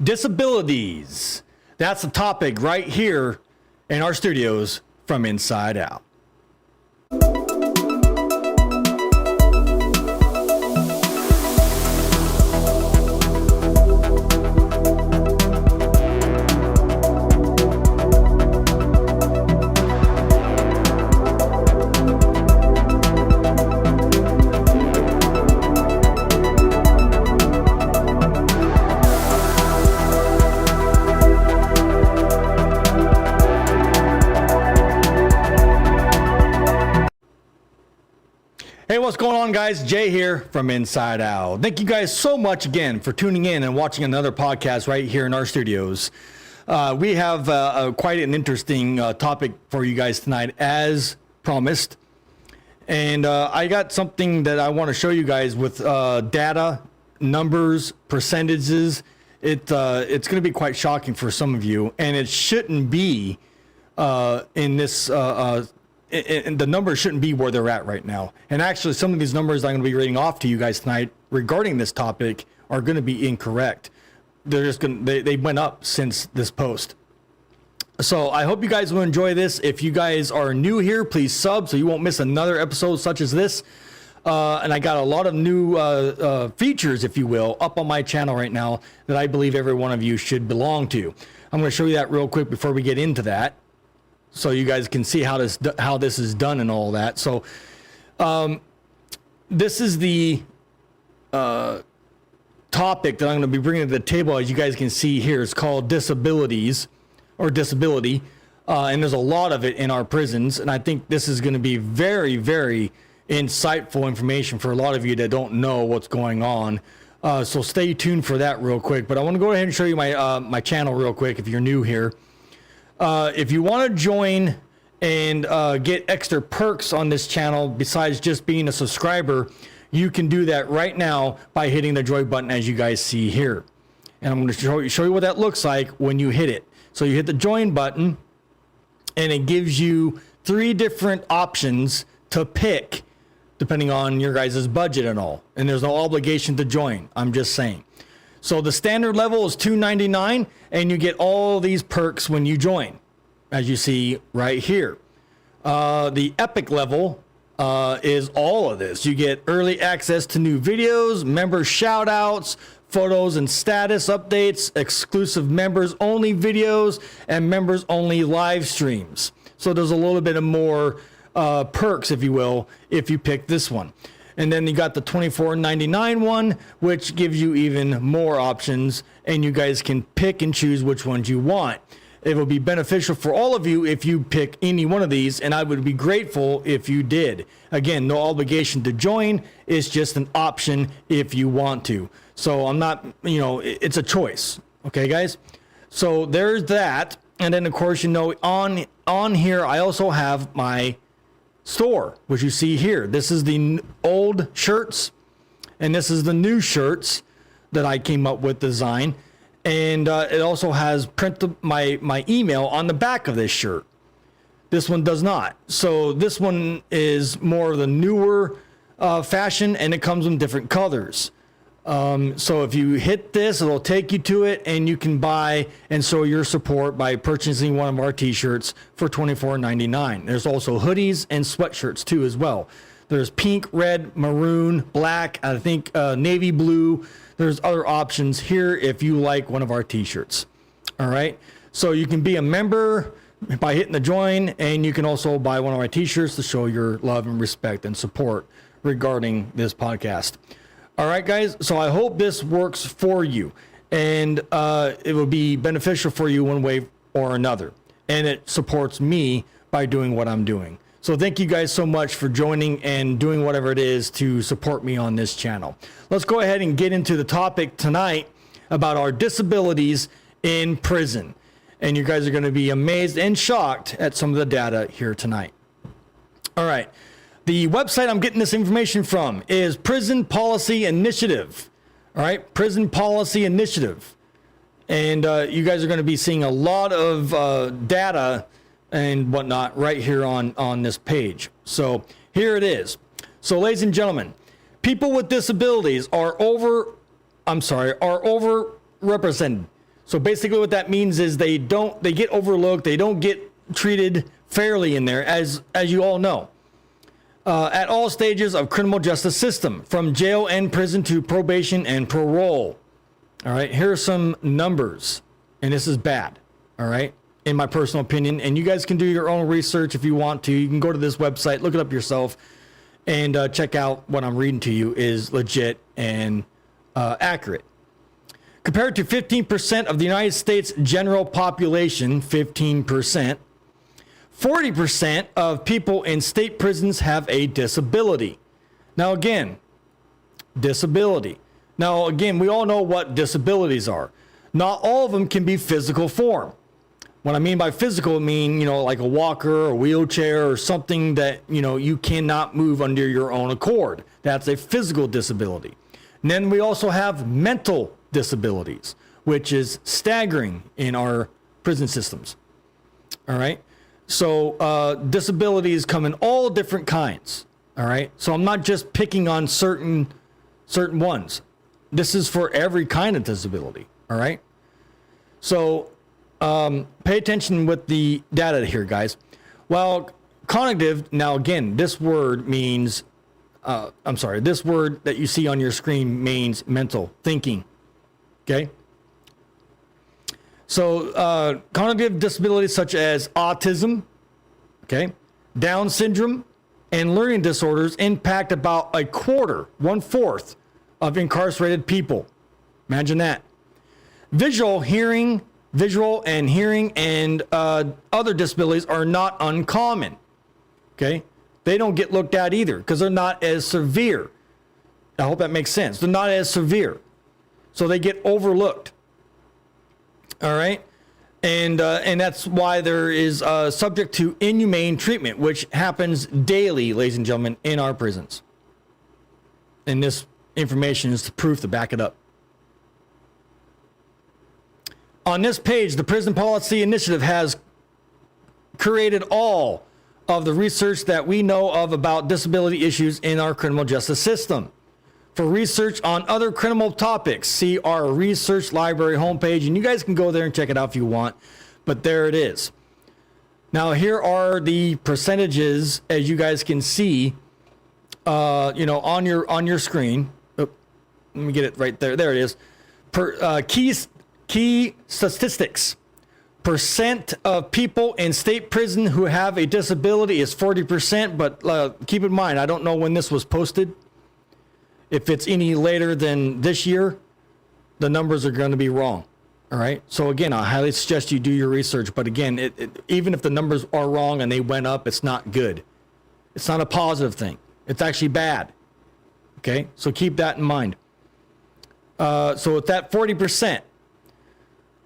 disabilities. That's the topic right here in our studios from Inside Out. Hey, what's going on, guys? Jay here from Inside Out. Thank you guys so much again for tuning in and watching another podcast right here in our studios. We have quite an interesting topic for you guys tonight, as promised. And I got something that I want to show you guys with data, numbers, percentages. It's going to be quite shocking for some of you, and it shouldn't be in this. And the numbers shouldn't be where they're at right now. And actually, some of these numbers I'm going to be reading off to you guys tonight regarding this topic are going to be incorrect. They're just going to, they went up since this post. So I hope you guys will enjoy this. If you guys are new here, please sub so you won't miss another episode such as this. And I got a lot of new features, if you will, up on my channel right now that I believe every one of you should belong to. I'm going to show you that real quick before we get into that, so you guys can see how this is done and all that. So this is the topic that I'm going to be bringing to the table. As you guys can see here, it's called disabilities or disability. And there's a lot of it in our prisons. And I think this is going to be very, very insightful information for a lot of you that don't know what's going on. So stay tuned for that real quick. But I want to go ahead and show you my channel real quick if you're new here. If you want to join and get extra perks on this channel besides just being a subscriber, you can do that right now by hitting the join button, as you guys see here. And I'm going to show you what that looks like when you hit it. So you hit the join button, and it gives you 3 different options to pick depending on your guys' budget and all. And there's no obligation to join. I'm just saying. So the standard level is $2.99, and you get all these perks when you join, as you see right here. The epic level is all of this. You get early access to new videos, member shout outs, photos and status updates, exclusive members only videos, and members only live streams. So there's a little bit of more perks, if you will, if you pick this one. And then you got the $24.99 one, which gives you even more options, and you guys can pick and choose which ones you want. It will be beneficial for all of you if you pick any one of these, and I would be grateful if you did. Again, no obligation to join. It's just an option if you want to. So I'm not, it's a choice. Okay, guys? So there's that. And then, of course, on here, I also have my store, which you see here. This is the old shirts, and this is the new shirts that I came up with design. And it also has my email on the back of this shirt. This one does not. So this one is more of the newer fashion, and it comes in different colors. So if you hit this, it'll take you to it, and you can buy and show your support by purchasing one of our t-shirts for $24.99. There's also hoodies and sweatshirts too as well. There's pink, red, maroon, black, I think navy blue. There's other options here if you like one of our t-shirts. All right. So you can be a member by hitting the join, and you can also buy one of our t-shirts to show your love and respect and support regarding this podcast. All right, guys. So I hope this works for you, and it will be beneficial for you one way or another. And it supports me by doing what I'm doing. So thank you guys so much for joining and doing whatever it is to support me on this channel. Let's go ahead and get into the topic tonight about our disabilities in prison. And you guys are going to be amazed and shocked at some of the data here tonight. All right. The website I'm getting this information from is Prison Policy Initiative. All right. Prison Policy Initiative. And you guys are going to be seeing a lot of data and whatnot right here on this page. So here it is. So ladies and gentlemen, people with disabilities are overrepresented. So basically what that means is they get overlooked. They don't get treated fairly in there, as you all know. At all stages of criminal justice system, from jail and prison to probation and parole. All right, here are some numbers, and this is bad, all right, in my personal opinion. And you guys can do your own research if you want to. You can go to this website, look it up yourself, and check out what I'm reading to you is legit and accurate. Compared to 15% of the United States general population, 15%, 40% of people in state prisons have a disability. Now again, disability. Now again, we all know what disabilities are. Not all of them can be physical form. What I mean by physical, I mean, like a walker, a wheelchair, or something that, you cannot move under your own accord. That's a physical disability. And then we also have mental disabilities, which is staggering in our prison systems. All right. So disabilities come in all different kinds. All right. So I'm not just picking on certain ones. This is for every kind of disability. All right. So pay attention with the data here, guys. Well, cognitive, now again, this word means, this word that you see on your screen means mental thinking. Okay. So cognitive disabilities such as autism, okay, Down syndrome, and learning disorders impact about a quarter, 1/4 of incarcerated people. Imagine that. Visual and hearing and other disabilities are not uncommon. Okay. They don't get looked at either because they're not as severe. I hope that makes sense. They're not as severe. So they get overlooked. All right. And that's why there is subject to inhumane treatment, which happens daily, ladies and gentlemen, in our prisons. And this information is the proof to back it up. On this page, the Prison Policy Initiative has curated all of the research that we know of about disability issues in our criminal justice system. For research on other criminal topics, see our research library homepage, and you guys can go there and check it out if you want, but there it is. Now, here are the percentages, as you guys can see, on your screen. Oh, let me get it right there. There it is. Key statistics. Percent of people in state prison who have a disability is 40%, but keep in mind, I don't know when this was posted. If it's any later than this year, the numbers are going to be wrong. All right. So again, I highly suggest you do your research. But again, even if the numbers are wrong and they went up, it's not good. It's not a positive thing. It's actually bad. Okay. So keep that in mind. So with that 40%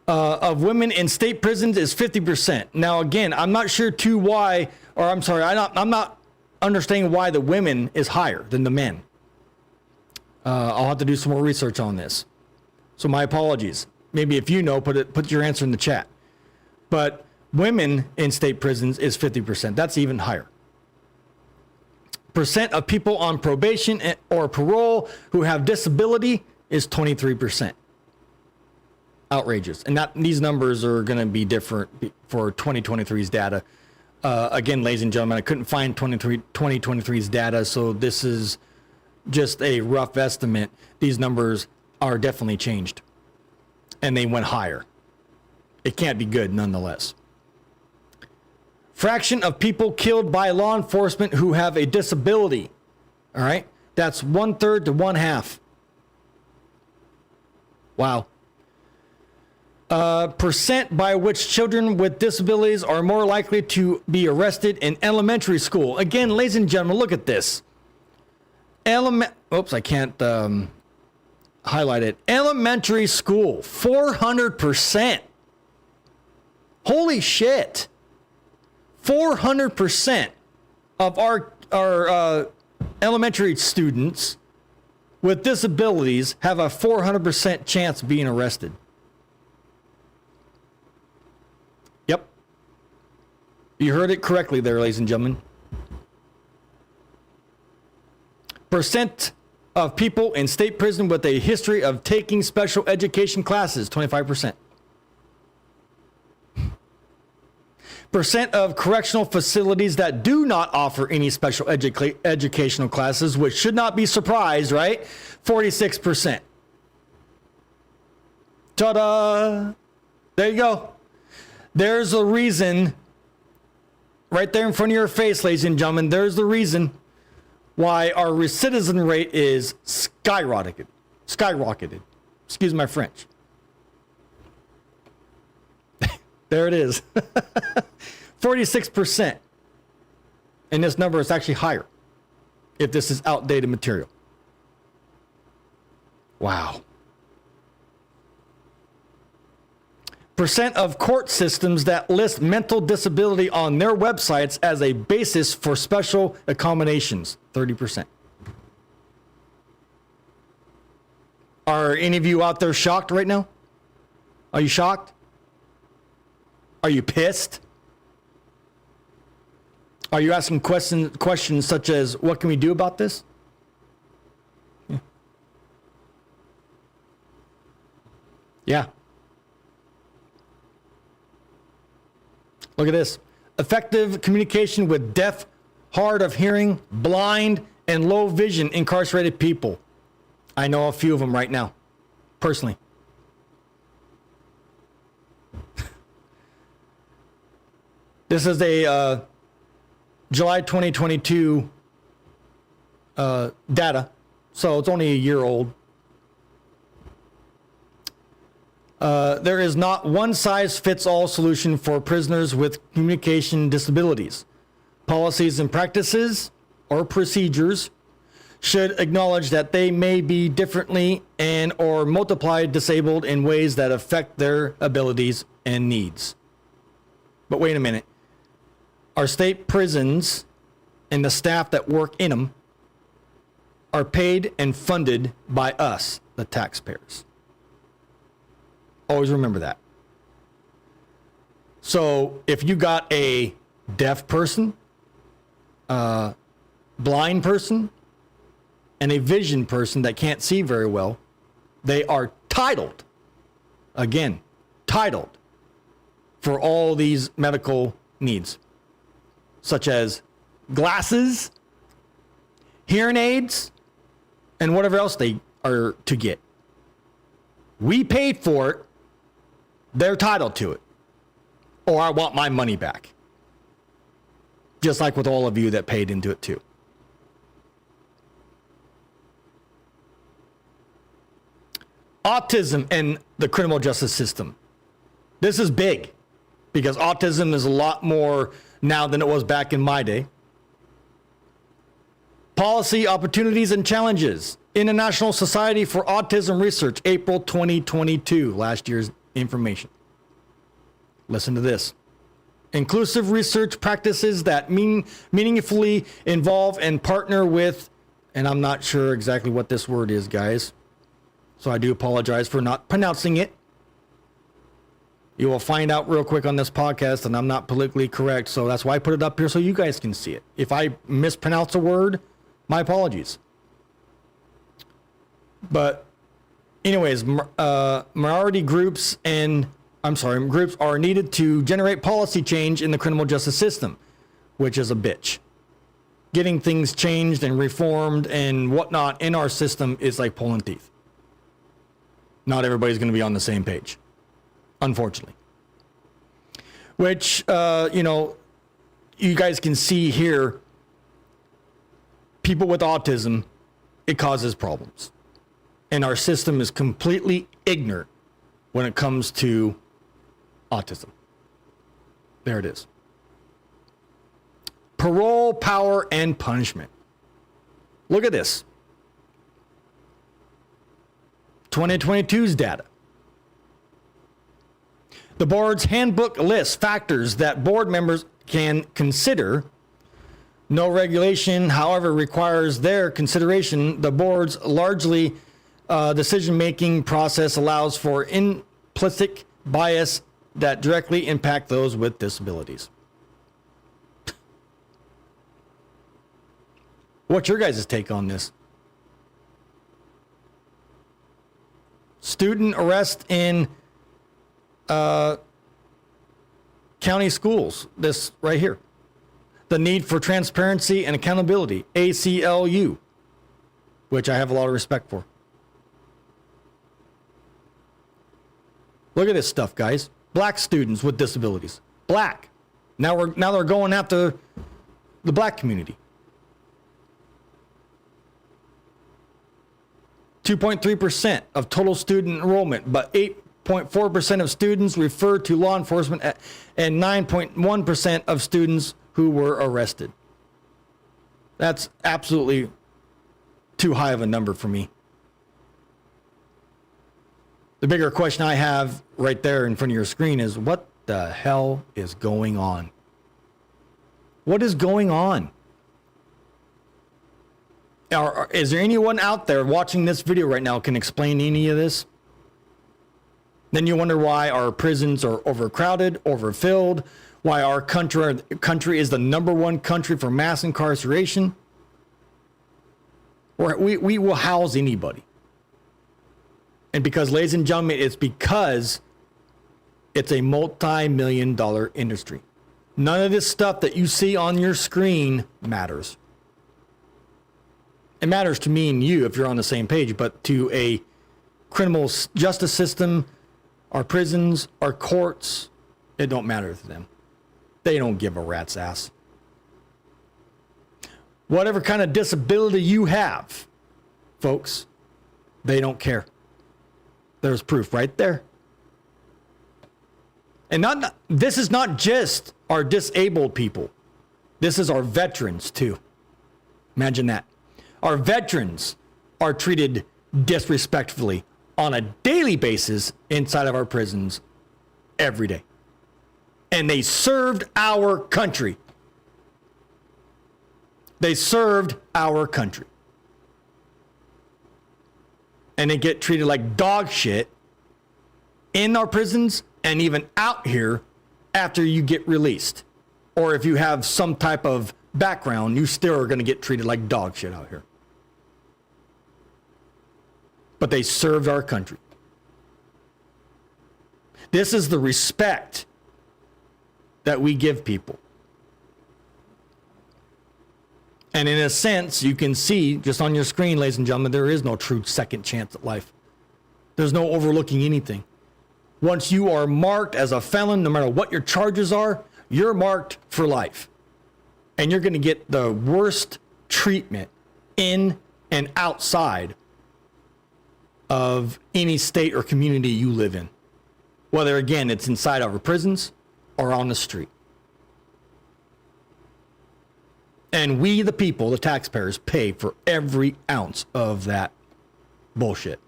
of women in state prisons is 50%. Now, again, I'm not sure I'm not understanding why the women is higher than the men. I'll have to do some more research on this. So my apologies. Maybe if you know, put your answer in the chat. But women in state prisons is 50%. That's even higher. Percent of people on probation or parole who have disability is 23%. Outrageous. And these numbers are going to be different for 2023's data. Again, ladies and gentlemen, I couldn't find 2023's data, so this is just a rough estimate. These numbers are definitely changed, and they went higher. It can't be good nonetheless. Fraction of people killed by law enforcement who have a disability. All right. That's 1/3 to 1/2. Wow. Percent by which children with disabilities are more likely to be arrested in elementary school. Again, ladies and gentlemen, look at this. Oops, I can't highlight it. Elementary school, 400%. Holy shit. 400% of our elementary students with disabilities have a 400% chance of being arrested. Yep. You heard it correctly there, ladies and gentlemen. Percent of people in state prison with a history of taking special education classes, 25%. Percent of correctional facilities that do not offer any special educational classes, which should not be surprised, right? 46%. Ta-da! There you go. There's a reason, right there in front of your face, ladies and gentlemen, there's the reason why our recidivism rate is skyrocketed. Excuse my French. There it is. 46%. And this number is actually higher if this is outdated material. Wow. Percent of court systems that list mental disability on their websites as a basis for special accommodations, 30%. Are any of you out there shocked right now? Are you shocked? Are you pissed? Are you asking questions such as, what can we do about this? Yeah. Look at this. Effective communication with deaf, hard of hearing, blind, and low vision incarcerated people. I know a few of them right now, personally. This is a July 2022 data, so it's only a year old. There is not one size fits all solution for prisoners with communication disabilities. Policies and practices or procedures should acknowledge that they may be differently and or multiply disabled in ways that affect their abilities and needs. But wait a minute. Our state prisons and the staff that work in them are paid and funded by us, the taxpayers. Always remember that. So if you got a deaf person, blind person, and a vision person that can't see very well, they are titled for all these medical needs, such as glasses, hearing aids, and whatever else they are to get. We paid for it. They're entitled to it. Or I want my money back. Just like with all of you that paid into it too. Autism and the criminal justice system. This is big because autism is a lot more now than it was back in my day. Policy, opportunities, and challenges. International Society for Autism Research, April 2022, last year's information. Listen to this. Inclusive research practices that meaningfully involve and partner with, and I'm not sure exactly what this word is, guys, so I do apologize for not pronouncing it. You will find out real quick on this podcast, and I'm not politically correct, so that's why I put it up here so you guys can see it. If I mispronounce a word, my apologies. But anyways, minority groups are needed to generate policy change in the criminal justice system, which is a bitch. Getting things changed and reformed and whatnot in our system is like pulling teeth. Not everybody's going to be on the same page, unfortunately. Which, you guys can see here, people with autism, it causes problems. And our system is completely ignorant when it comes to autism. There it is. Parole, power, and punishment. Look at this. 2022's data. The board's handbook lists factors that board members can consider. No regulation, however, requires their consideration. The board's largely decision-making process allows for implicit bias that directly impact those with disabilities. What's your guys' take on this? Student arrest in county schools, this right here. The need for transparency and accountability, ACLU, which I have a lot of respect for. Look at this stuff, guys. Black students with disabilities. Black. Now they're going after the black community. 2.3% of total student enrollment, but 8.4% of students referred to law enforcement and 9.1% of students who were arrested. That's absolutely too high of a number for me. The bigger question I have right there in front of your screen is, what the hell is going on? What is going on? Is there anyone out there watching this video right now can explain any of this? Then you wonder why our prisons are overcrowded, overfilled, why our country is the #1 country for mass incarceration. Or we will house anybody. And because, ladies and gentlemen, it's because it's a multi-million-dollar industry. None of this stuff that you see on your screen matters. It matters to me and you if you're on the same page, but to a criminal justice system, our prisons, our courts, it don't matter to them. They don't give a rat's ass. Whatever kind of disability you have, folks, they don't care. There's proof right there. And this is not just our disabled people. This is our veterans too. Imagine that. Our veterans are treated disrespectfully on a daily basis inside of our prisons every day. And they served our country. They served our country. And they get treated like dog shit in our prisons and even out here after you get released. Or if you have some type of background, you still are going to get treated like dog shit out here. But they served our country. This is the respect that we give people. And in a sense, you can see just on your screen, ladies and gentlemen, there is no true second chance at life. There's no overlooking anything. Once you are marked as a felon, no matter what your charges are, you're marked for life. And you're going to get the worst treatment in and outside of any state or community you live in. Whether, again, it's inside our prisons or on the street. And we, the people, the taxpayers, pay for every ounce of that bullshit.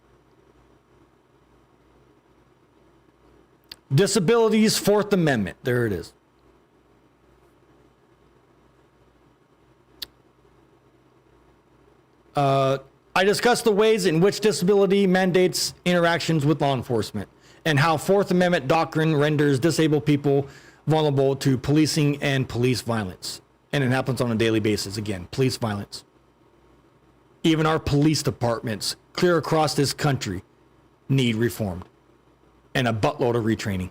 Disabilities, Fourth Amendment. There it is. I discussed the ways in which disability mandates interactions with law enforcement and how Fourth Amendment doctrine renders disabled people vulnerable to policing and police violence. And it happens on a daily basis. Again, police violence. Even our police departments clear across this country need reformed and a buttload of retraining.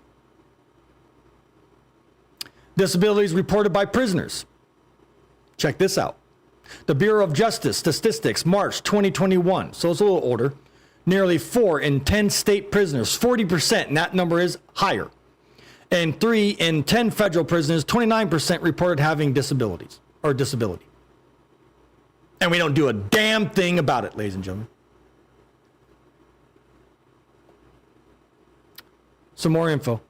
Disabilities reported by prisoners. Check this out. The Bureau of Justice Statistics, March 2021, so it's a little older. Nearly 4 in 10 state prisoners, 40%, and that number is higher. And 3 in 10 federal prisoners, 29% reported having disabilities or disability. And we don't do a damn thing about it, ladies and gentlemen. Some more info.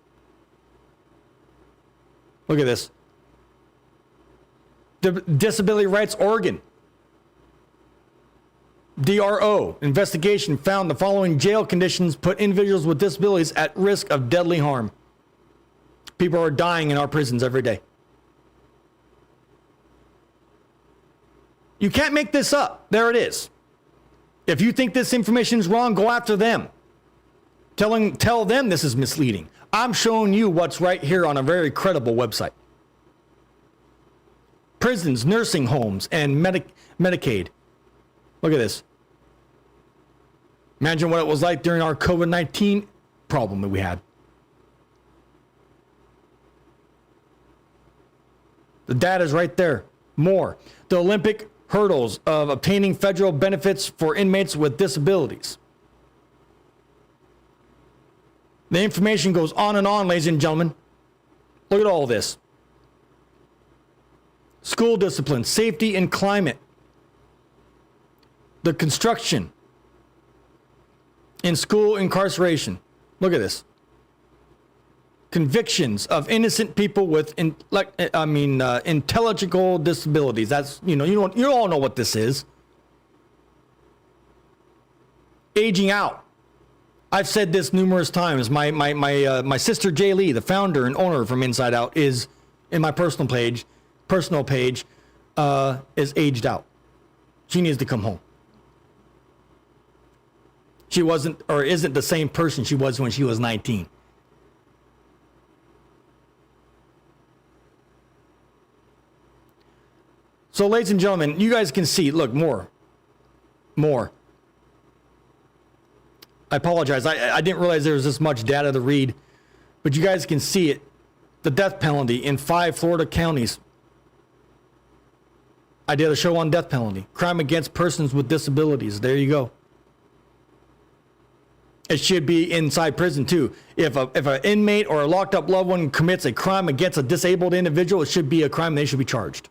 Look at this. Disability Rights Oregon. DRO investigation found the following jail conditions put individuals with disabilities at risk of deadly harm. People are dying in our prisons every day. You can't make this up. There it is. If you think this information is wrong, go after them. Tell them this is misleading. I'm showing you what's right here on a very credible website. Prisons, nursing homes, and Medicaid. Look at this. Imagine what it was like during our COVID-19 problem that we had. The data is right there. More. The Olympic hurdles of obtaining federal benefits for inmates with disabilities. The information goes on and on, ladies and gentlemen. Look at all this. School discipline, safety and climate. The construction in school incarceration. Look at this. Convictions of innocent people with intellectual disabilities. That's, you all know what this is. Aging out. I've said this numerous times. My sister Jay Lee, the founder and owner from Inside Out, is in my personal page, is aged out. She needs to come home. She wasn't or isn't the same person she was when she was 19. So, ladies and gentlemen, you guys can see, look, more. I apologize. I didn't realize there was this much data to read, but you guys can see it. The death penalty in 5 Florida counties. I did a show on death penalty. Crime against persons with disabilities. There you go. It should be inside prison too. If an inmate or a locked up loved one commits a crime against a disabled individual, it should be a crime. They should be charged.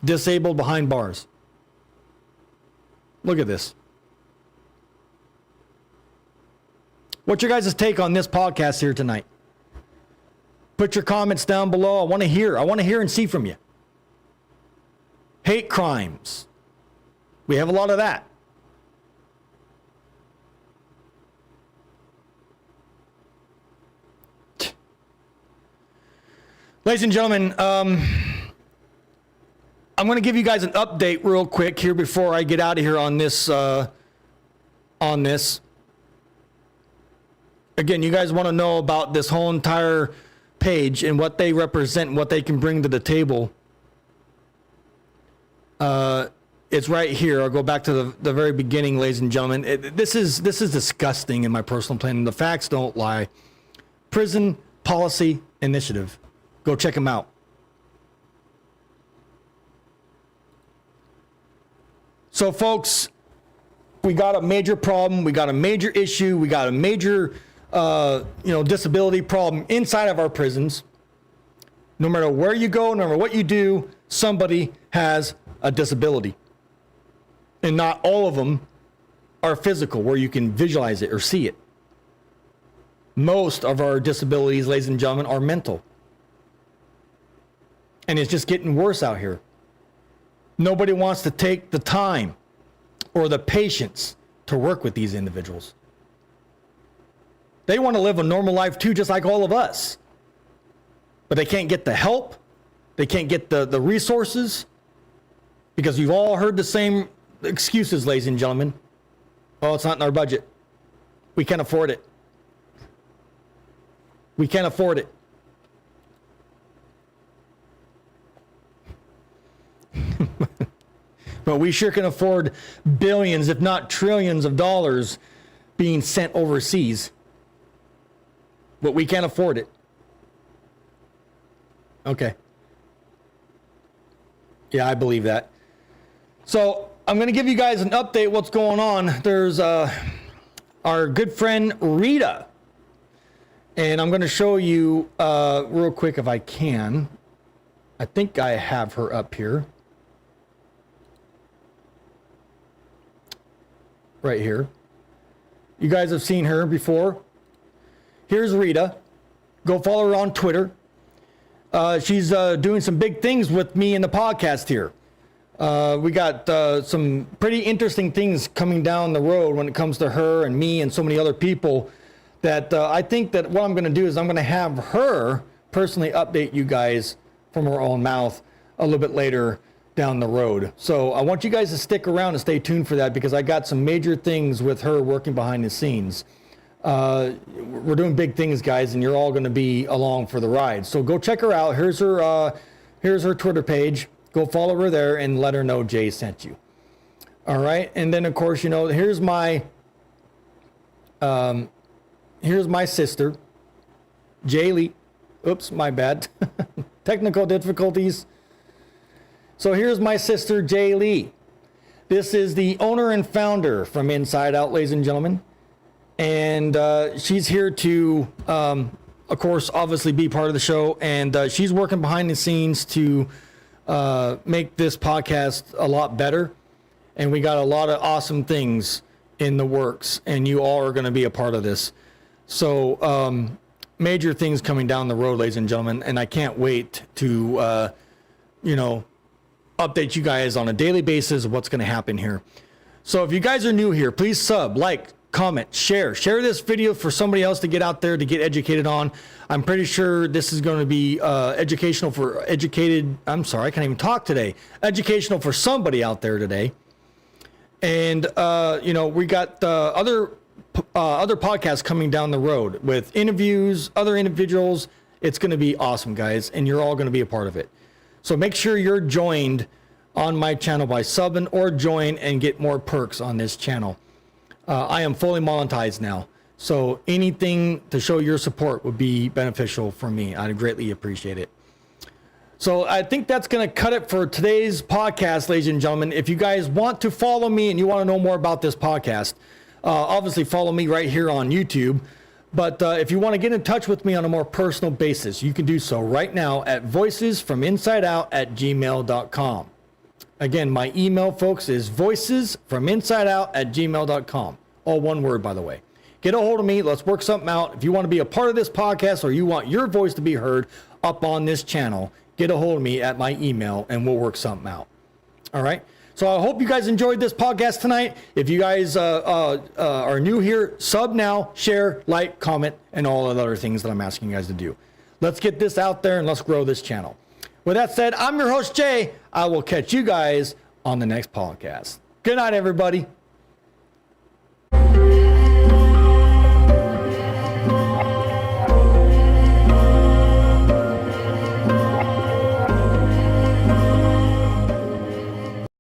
Disabled behind bars. Look at this. What's your guys' take on this podcast here tonight? Put your comments down below. I want to hear and see from you. Hate crimes. We have a lot of that. Ladies and gentlemen, I'm going to give you guys an update real quick here before I get out of here on this. Again, you guys want to know about this whole entire page and what they represent and what they can bring to the table. It's right here. I'll go back to the very beginning, ladies and gentlemen. This is disgusting in my personal opinion. The facts don't lie. Prison Policy Initiative. Go check them out. So, folks, we got a major problem. We got a major issue. We got a major, disability problem inside of our prisons. No matter where you go, no matter what you do, somebody has a disability. And not all of them are physical, where you can visualize it or see it. Most of our disabilities, ladies and gentlemen, are mental. And it's just getting worse out here. Nobody wants to take the time or the patience to work with these individuals. They want to live a normal life too, just like all of us. But they can't get the help. They can't get the resources. Because we've all heard the same excuses, ladies and gentlemen. Oh, it's not in our budget. We can't afford it. We can't afford it. But we sure can afford billions, if not trillions of dollars being sent overseas. But we can't afford it. Okay. Yeah, I believe that. So I'm going to give you guys an update what's going on. There's our good friend Rita. And I'm going to show you real quick if I can. I think I have her up here. Right here. You guys have seen her before. Here's Rita. Go follow her on Twitter. She's doing some big things with me in the podcast here. We got some pretty interesting things coming down the road when it comes to her and me and so many other people that I think that what I'm going to do is I'm going to have her personally update you guys from her own mouth a little bit later down the road. So I want you guys to stick around and stay tuned for that because I got some major things with her working behind the scenes. We're doing big things, guys, and you're all going to be along for the ride. So go check her out. Here's her Twitter page. Go follow her there and let her know Jay sent you. All right. And then, of course, here's my here's my sister, Jaylee. Oops, my bad. Technical difficulties. So here's my sister, Jaylee. This is the owner and founder from Inside Out, ladies and gentlemen. And she's here to, of course, obviously be part of the show. And she's working behind the scenes to make this podcast a lot better. And we got a lot of awesome things in the works. And you all are going to be a part of this. So major things coming down the road, ladies and gentlemen. And I can't wait to, update you guys on a daily basis of what's going to happen here. So if you guys are new here, please sub, like, comment, share this video for somebody else to get out there to get educated on. I'm pretty sure this is going to be educational for somebody out there today. And we got other podcasts coming down the road with interviews, other individuals. It's going to be awesome, guys, and you're all going to be a part of it. So make sure you're joined on my channel by subbing, or join and get more perks on this channel. I am fully monetized now, so anything to show your support would be beneficial for me. I'd greatly appreciate it. So I think that's going to cut it for today's podcast, ladies and gentlemen. If you guys want to follow me and you want to know more about this podcast, obviously follow me right here on YouTube. But if you want to get in touch with me on a more personal basis, you can do so right now at voicesfrominsideout@gmail.com. Again, my email, folks, is voicesfrominsideout@gmail.com. All one word, by the way. Get a hold of me. Let's work something out. If you want to be a part of this podcast, or you want your voice to be heard up on this channel, get a hold of me at my email and we'll work something out. All right? So I hope you guys enjoyed this podcast tonight. If you guys are new here, sub now, share, like, comment, and all the other things that I'm asking you guys to do. Let's get this out there and let's grow this channel. With that said, I'm your host, Jay. I will catch you guys on the next podcast. Good night, everybody.